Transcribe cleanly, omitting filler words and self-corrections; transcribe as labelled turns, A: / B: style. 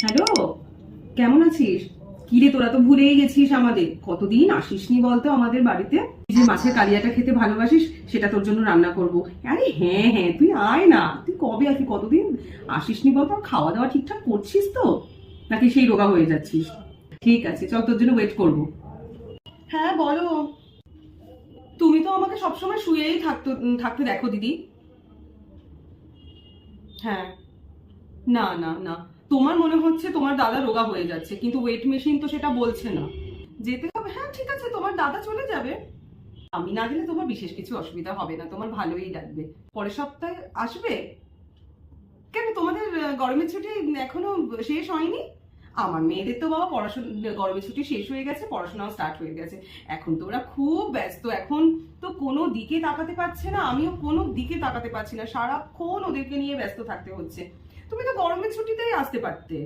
A: Hello, কেমন আছিস? কিরে, তোরা তো ভুলেই গেছিস আমাদের। কতদিন আসিসনি বলতো আমাদের বাড়িতে। তুই যে মাছের কালিয়াটা খেতে ভালোবাসিস, সেটা তোর জন্য রান্না করব। আরে হ্যাঁ হ্যাঁ, তুই আয় না। তুই কবে আসবি? কতদিন আসিসনি বলতো। আর খাওয়া দাওয়া ঠিকঠাক করছিস তো, নাকি সেই রোগা হয়ে যাচ্ছিস? ঠিক আছে, চল, তোর জন্য ওয়েট করব। হ্যাঁ বলো। তুমি তো আমাকে সবসময় শুয়েই থাকতে দেখো দিদি। হ্যাঁ। না না না, তোমার মনে হচ্ছে তোমার দাদা রোগা হয়ে যাচ্ছে, কিন্তু ওয়েট মেশিন তো সেটা বলছে না। যেতে হবে। হ্যাঁ ঠিক আছে, তোমার দাদা চলে যাবে। আমি না গেলে তোমার বিশেষ কিছু অসুবিধা হবে না, তোমার ভালোই লাগবে। পরের সপ্তাহে আসবে। কেন, তোমাদের গরমের ছুটি এখনো শেষ হয়নি? আমার মেয়েদের তো বাবা পড়াশোনা, গরমের ছুটি শেষ হয়ে গেছে, পড়াশোনাও স্টার্ট হয়ে গেছে। এখন তো ওরা খুব ব্যস্ত, এখন তো কোনো দিকে তাকাতে পারছে না, আমিও কোনো দিকে তাকাতে পারছি না, সারাক্ষণ ওদেরকে নিয়ে ব্যস্ত থাকতে হচ্ছে। তুমি তো গরমের ছুটিতেই আসতে পারতে।